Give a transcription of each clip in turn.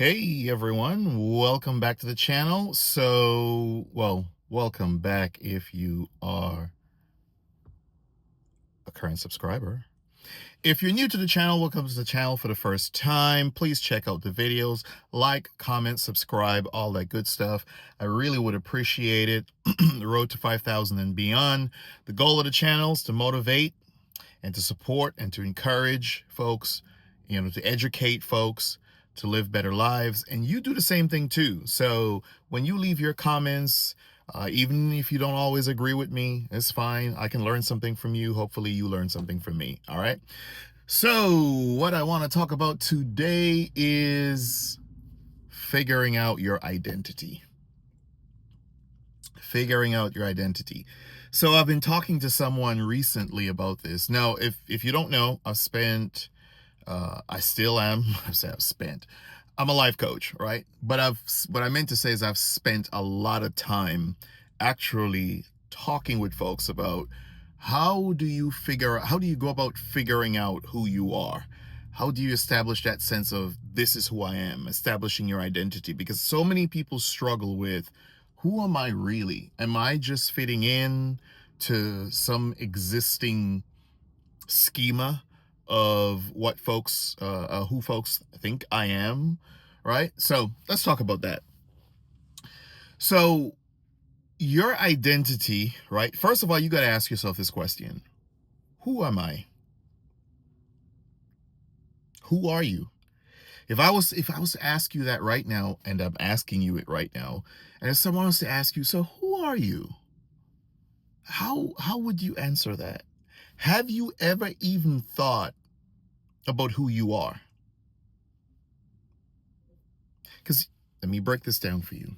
Hey everyone, welcome back to the channel. Welcome back if you are a current subscriber. If you're new to the channel, welcome to the channel for the first time. Please check out the videos, like, comment, subscribe, all that good stuff. I really would appreciate it. The road to 5,000 and beyond. The goal of the channel is to motivate and to support and to encourage folks, to educate folks, to live better lives. And you do the same thing too. So when you leave your comments, even if you don't always agree with me, it's fine. I can learn something from you. Hopefully you learn something from me. All right. So what I want to talk about today is figuring out your identity. Figuring out your identity. So I've been talking to someone recently about this. Now, if you don't know, I still am. I'm a life coach, right? But what I meant to say is I've spent a lot of time actually talking with folks about how do you go about figuring out who you are? How do you establish that sense of this is who I am, establishing your identity? Because so many people struggle with, who am I really? Am I just fitting in to some existing schema of what folks, who folks think I am, right? So let's talk about that. So your identity, right? First of all, you got to ask yourself this question. Who am I? Who are you? If I was to ask you that right now, and I'm asking you it right now, and if someone was to ask you, so who are you? How would you answer that? Have you ever even thought about who you are? Because let me break this down for you.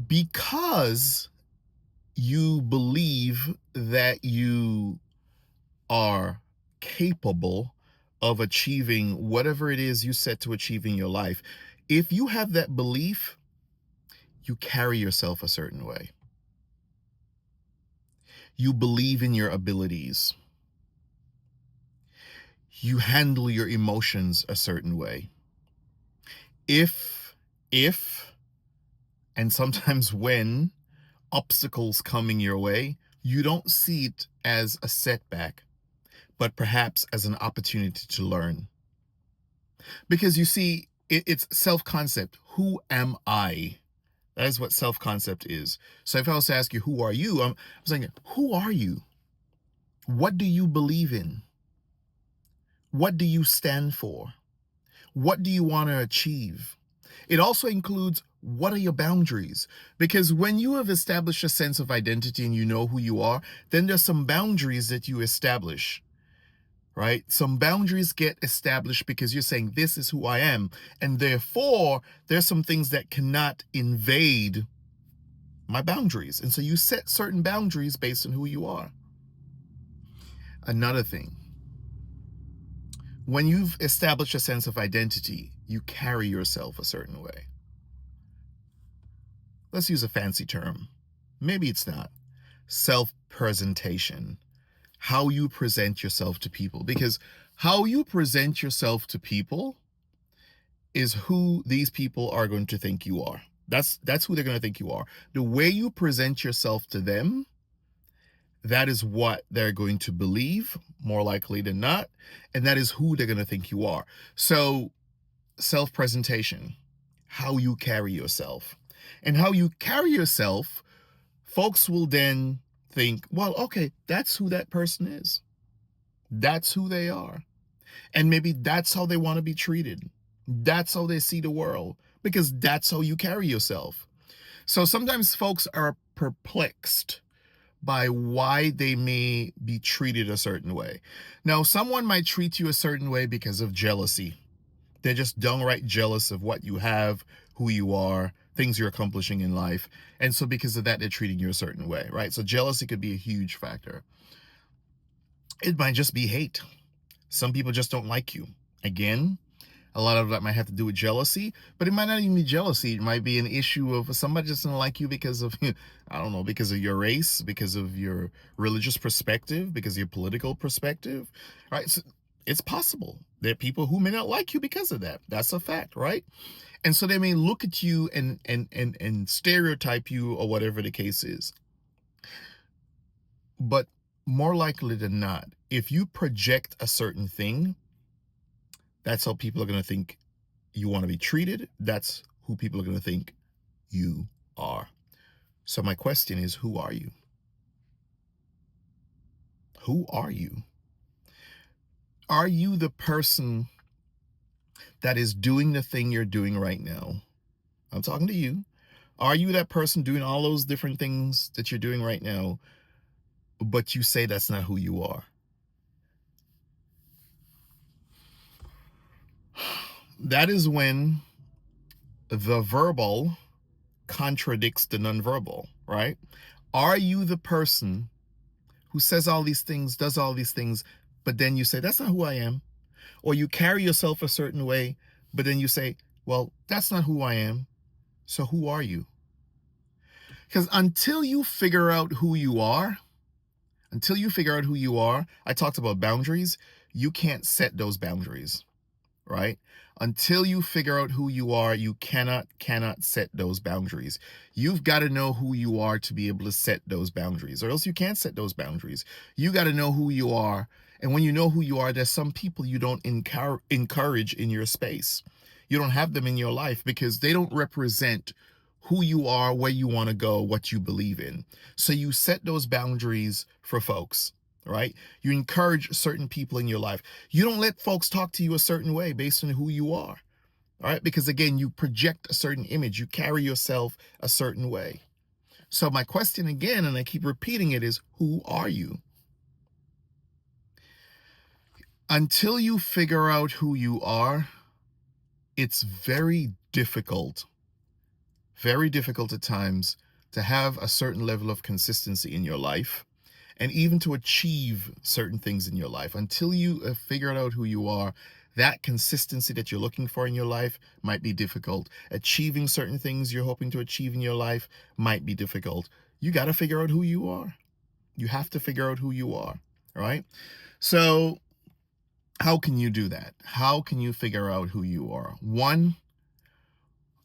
Because you believe that you are capable of achieving whatever it is you set to achieve in your life, if you have that belief, you carry yourself a certain way. You believe in your abilities. You handle your emotions a certain way. If, and sometimes when obstacles coming your way, you don't see it as a setback, but perhaps as an opportunity to learn. Because you see, it's self-concept. Who am I? That is what self-concept is. So if I was to ask you, who are you? I'm saying, who are you? What do you believe in? What do you stand for? What do you want to achieve? It also includes, what are your boundaries? Because when you have established a sense of identity and you know who you are, then there's some boundaries that you establish, right? Some boundaries get established because you're saying, this is who I am. And therefore, there's some things that cannot invade my boundaries. And so you set certain boundaries based on who you are. Another thing, when you've established a sense of identity, you carry yourself a certain way. Let's use a fancy term. Maybe it's not. Self-presentation. How you present yourself to people. Because how you present yourself to people is who these people are going to think you are. That's who they're going to think you are. The way you present yourself to them, that is what they're going to believe, more likely than not. And that is who they're going to think you are. So self-presentation, how you carry yourself. And how you carry yourself, folks will then think, well, okay, that's who that person is. That's who they are. And maybe that's how they want to be treated. That's how they see the world, because that's how you carry yourself. So sometimes folks are perplexed by why they may be treated a certain way. Now, someone might treat you a certain way because of jealousy. They're just downright jealous of what you have, who you are, things you're accomplishing in life. And so because of that, they're treating you a certain way, right? So jealousy could be a huge factor. It might just be hate. Some people just don't like you. Again, a lot of that might have to do with jealousy, but it might not even be jealousy. It might be an issue of somebody just doesn't like you because of, I don't know, because of your race, because of your religious perspective, because of your political perspective, right? It's possible. There are people who may not like you because of that. That's a fact, right? And so they may look at you and stereotype you or whatever the case is. But more likely than not, if you project a certain thing, that's how people are going to think you want to be treated. That's who people are going to think you are. So my question is, who are you? Who are you? Are you the person that is doing the thing you're doing right now? I'm talking to you. Are you that person doing all those different things that you're doing right now, but you say that's not who you are? That is when the verbal contradicts the nonverbal, right? Are you the person who says all these things, does all these things, but then you say, that's not who I am? Or you carry yourself a certain way, but then you say, well, that's not who I am. So who are you? Because until you figure out who you are, I talked about boundaries. You can't set those boundaries, right? Until you figure out who you are, you cannot set those boundaries. You've got to know who you are to be able to set those boundaries, or else you can't set those boundaries. You got to know who you are. And when you know who you are, there's some people you don't encourage in your space. You don't have them in your life because they don't represent who you are, where you want to go, what you believe in. So you set those boundaries for folks, right? You encourage certain people in your life. You don't let folks talk to you a certain way based on who you are, all right? Because again, you project a certain image. You carry yourself a certain way. So my question again, and I keep repeating it, is who are you? Until you figure out who you are, it's very difficult at times to have a certain level of consistency in your life and even to achieve certain things in your life. Until you have figured out who you are, that consistency that you're looking for in your life might be difficult. Achieving certain things you're hoping to achieve in your life might be difficult. You got to figure out who you are. You have to figure out who you are, right? So how can you do that? How can you figure out who you are? One,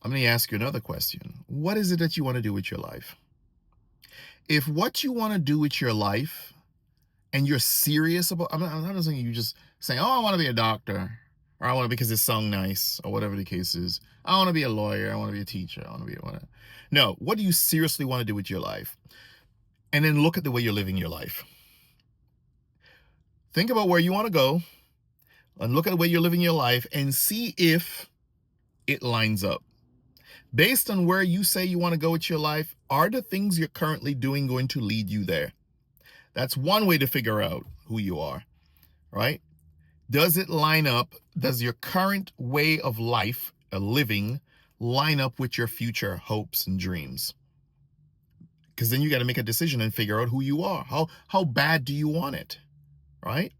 I'm going to ask you another question. What is it that you want to do with your life? If what you want to do with your life and you're serious about, I'm not saying you just saying, oh, I want to be a doctor, or I want to because it sung nice, or whatever the case is. I want to be a lawyer. I want to be a teacher. I want to be whatever. No, what do you seriously want to do with your life? And then look at the way you're living your life. Think about where you want to go and look at the way you're living your life and see if it lines up. Based on where you say you want to go with your life, are the things you're currently doing going to lead you there? That's one way to figure out who you are, right? Does it line up? Does your current way of life, living, line up with your future hopes and dreams? Because then you got to make a decision and figure out who you are. How bad do you want it, right?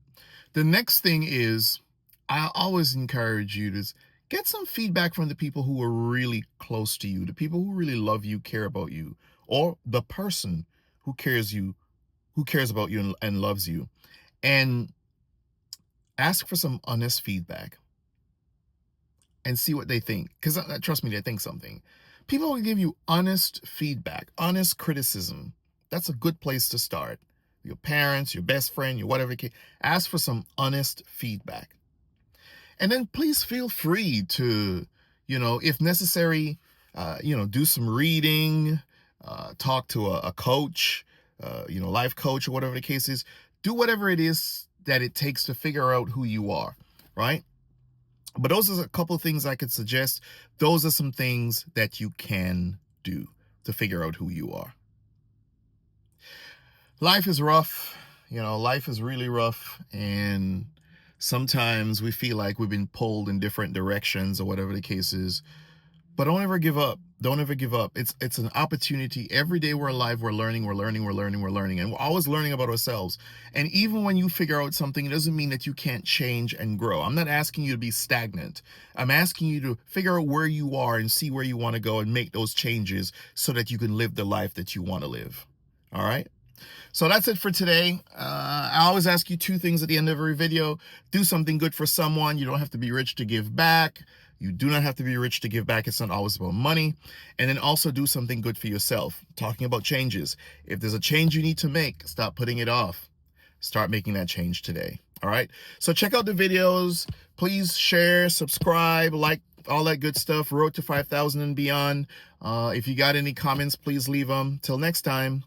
The next thing is, I always encourage you to get some feedback from the people who are really close to you, the people who really love you, care about you, or the person who cares about you and loves you, and ask for some honest feedback and see what they think. Because trust me, they think something. People will give you honest feedback, honest criticism. That's a good place to start. Your parents, your best friend, your whatever. Ask for some honest feedback. And then please feel free to, if necessary, do some reading, talk to a coach, life coach or whatever the case is. Do whatever it is that it takes to figure out who you are, right? But those are a couple of things I could suggest. Those are some things that you can do to figure out who you are. Life is rough. Life is really rough. And sometimes we feel like we've been pulled in different directions or whatever the case is. But don't ever give up. Don't ever give up. It's an opportunity. Every day we're alive, we're learning. And we're always learning about ourselves. And even when you figure out something, it doesn't mean that you can't change and grow. I'm not asking you to be stagnant. I'm asking you to figure out where you are and see where you want to go and make those changes so that you can live the life that you want to live. All right? So that's it for today. I always ask you two things at the end of every video. Do something good for someone. You don't have to be rich to give back. You do not have to be rich to give back. It's not always about money. And then also do something good for yourself. Talking about changes. If there's a change you need to make, stop putting it off. Start making that change today. All right. So check out the videos. Please share, subscribe, like, all that good stuff. Road to 5,000 and beyond. If you got any comments, please leave them. Till next time.